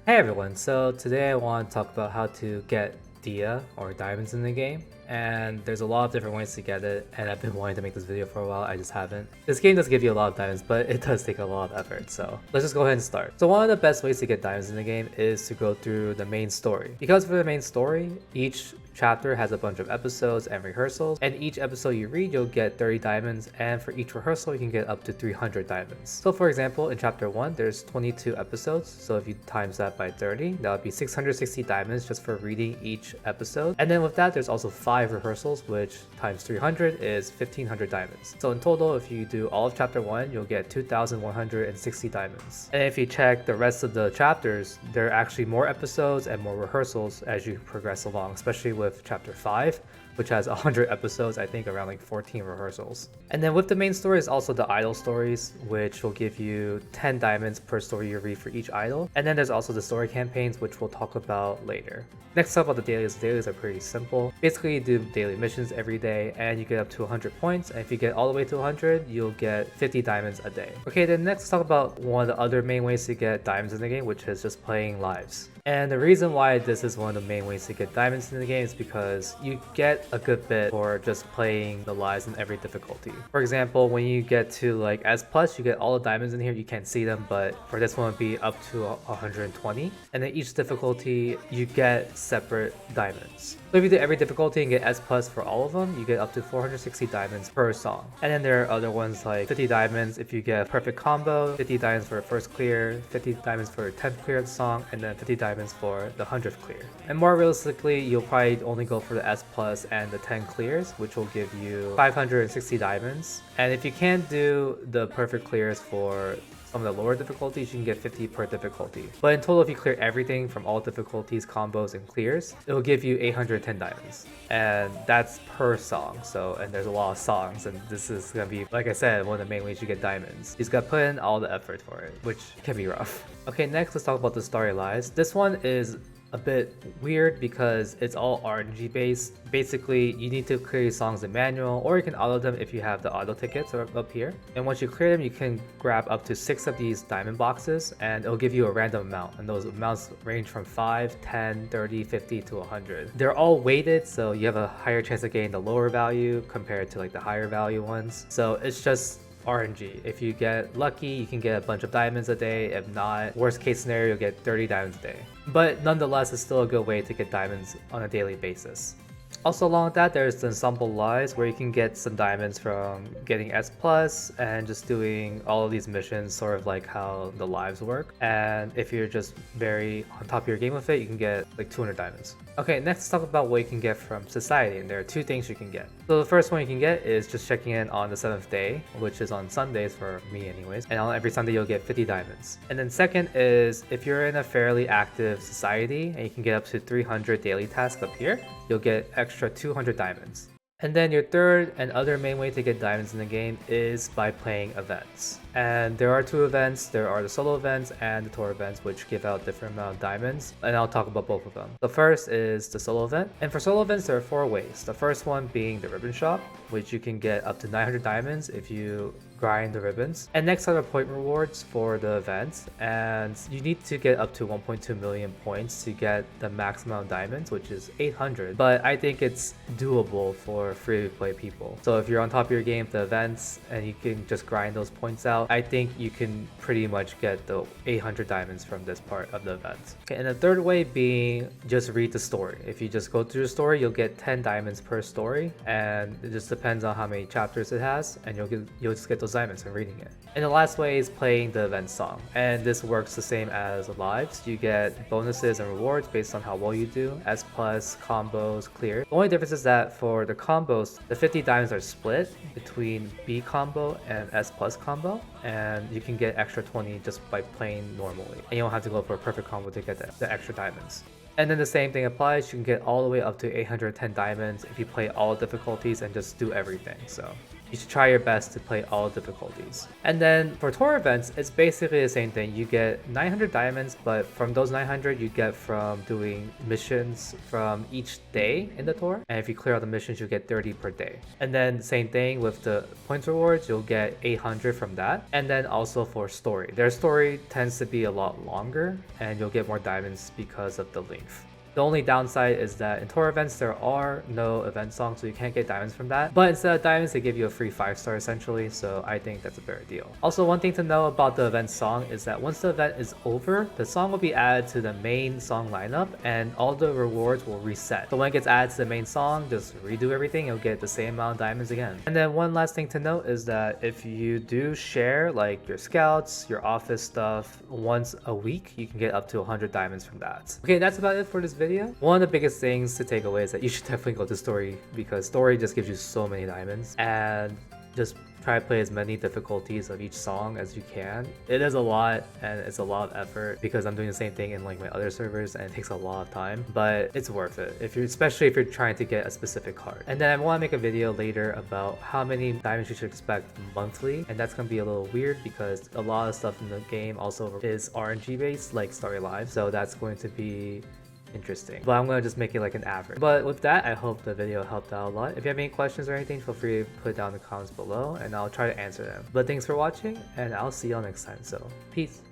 Hey everyone, so today I want to talk about how to get Dia or diamonds in the game, and there's a lot of different ways to get it, and I've been wanting to make this video for a while, I just haven't. This game does give you a lot of diamonds, but it does take a lot of effort, so let's just go ahead and start. So one of the best ways to get diamonds in the game is to go through the main story. Because for the main story, each chapter has a bunch of episodes and rehearsals, and each episode you read you'll get 30 diamonds, and for each rehearsal you can get up to 300 diamonds. So for example, in chapter 1 there's 22 episodes, so if you times that by 30, that would be 660 diamonds just for reading each episode. And then with that there's also 5 rehearsals, which times 300 is 1500 diamonds. So in total, if you do all of chapter 1, you'll get 2160 diamonds. And if you check the rest of the chapters, there are actually more episodes and more rehearsals as you progress along, especially with chapter 5, which has 100 episodes, I think around like 14 rehearsals. And then with the main story is also the idol stories, which will give you 10 diamonds per story you read for each idol. And then there's also the story campaigns, which we'll talk about later. Next up about the dailies. The dailies are pretty simple. Basically you do daily missions every day and you get up to 100 points, and if you get all the way to 100 you'll get 50 diamonds a day. Okay, then next let's talk about one of the other main ways to get diamonds in the game, which is just playing lives. And the reason why this is one of the main ways to get diamonds in the game is because you get a good bit for just playing the lives in every difficulty. For example, when you get to like S+, you get all the diamonds in here. You can't see them, but for this one it would be up to 120. And then each difficulty you get separate diamonds. So if you do every difficulty and get S+ for all of them, you get up to 460 diamonds per song. And then there are other ones like 50 diamonds if you get a perfect combo, 50 diamonds for a first clear, 50 diamonds for a 10th clear of the song, and then 50 diamonds for the 100th clear. And more realistically, you'll probably only go for the S+ and the 10 clears, which will give you 560 diamonds. And if you can't do the perfect clears for some of the lower difficulties, you can get 50 per difficulty. But in total, if you clear everything from all difficulties, combos, and clears, it will give you 810 diamonds. And that's per song. So, and there's a lot of songs, and this is gonna be, like I said, one of the main ways you get diamonds. You just gotta put in all the effort for it, which can be rough. Okay, next let's talk about the Starry Lives. This one is a bit weird because it's all RNG based. Basically, you need to clear these songs in manual, or you can auto them if you have the auto tickets up here. And once you clear them, you can grab up to 6 of these diamond boxes, and it'll give you a random amount. And those amounts range from 5, 10, 30, 50 to 100. They're all weighted, so you have a higher chance of getting the lower value compared to like the higher value ones. So it's just RNG. If you get lucky, you can get a bunch of diamonds a day. If not, worst case scenario, you'll get 30 diamonds a day. But nonetheless, it's still a good way to get diamonds on a daily basis. Also along with that, there's the Ensemble Lives, where you can get some diamonds from getting S+ and just doing all of these missions, sort of like how the lives work. And if you're just very on top of your game with it, you can get like 200 diamonds. Okay, next let's talk about what you can get from Society, and there are 2 things you can get. So the first one you can get is just checking in on the 7th day, which is on Sundays for me anyways, and on every Sunday you'll get 50 diamonds. And then second is if you're in a fairly active society and you can get up to 300 daily tasks up here, you'll get extra 200 diamonds. And then your third and other main way to get diamonds in the game is by playing events. And there are 2 events. There are the solo events and the tour events, which give out different amount of diamonds, and I'll talk about both of them. The first is the solo event, and for solo events there are 4 ways. The first one being the ribbon shop, which you can get up to 900 diamonds if you grind the ribbons. And next are the point rewards for the events, and you need to get up to 1.2 million points to get the max amount of diamonds, which is 800, but I think it's doable for free to play people. So if you're on top of your game with the events and you can just grind those points out, I think you can pretty much get the 800 diamonds from this part of the event. Okay, and the third way being just read the story. If you just go through the story, you'll get 10 diamonds per story, and it just depends on how many chapters it has, and you'll just get those diamonds from reading it. And the last way is playing the event song, and this works the same as lives. You get bonuses and rewards based on how well you do, S+, combos, clear. The only difference is that for the combos, the 50 diamonds are split between B combo and S+ combo, and you can get extra 20 just by playing normally, and you don't have to go for a perfect combo to get the extra diamonds. And then the same thing applies. You can get all the way up to 810 diamonds if you play all difficulties and just do everything. So you should try your best to play all difficulties. And then for tour events, it's basically the same thing. You get 900 diamonds, but from those 900 you get from doing missions from each day in the tour. And if you clear all the missions, you get 30 per day. And then same thing with the points rewards, you'll get 800 from that. And then also for story, their story tends to be a lot longer and you'll get more diamonds because of the length. The only downside is that in tour events, there are no event songs, so you can't get diamonds from that. But instead of diamonds, they give you a free 5-star essentially, so I think that's a better deal. Also, one thing to know about the event song is that once the event is over, the song will be added to the main song lineup and all the rewards will reset. So when it gets added to the main song, just redo everything, you'll get the same amount of diamonds again. And then one last thing to note is that if you do share like your scouts, your office stuff once a week, you can get up to 100 diamonds from that. Okay, that's about it for this video. One of the biggest things to take away is that you should definitely go to story, because story just gives you so many diamonds, and just try to play as many difficulties of each song as you can. It is a lot and it's a lot of effort because I'm doing the same thing in like my other servers and it takes a lot of time, but it's worth it especially if you're trying to get a specific card. And then I want to make a video later about how many diamonds you should expect monthly, and that's gonna be a little weird because a lot of stuff in the game also is RNG based, like Starry Lives, so that's going to be interesting, but I'm gonna just make it like an average. But with that, I hope the video helped out a lot. If you have any questions or anything, feel free to put it down in the comments below and I'll try to answer them. But thanks for watching and I'll see y'all next time, so peace.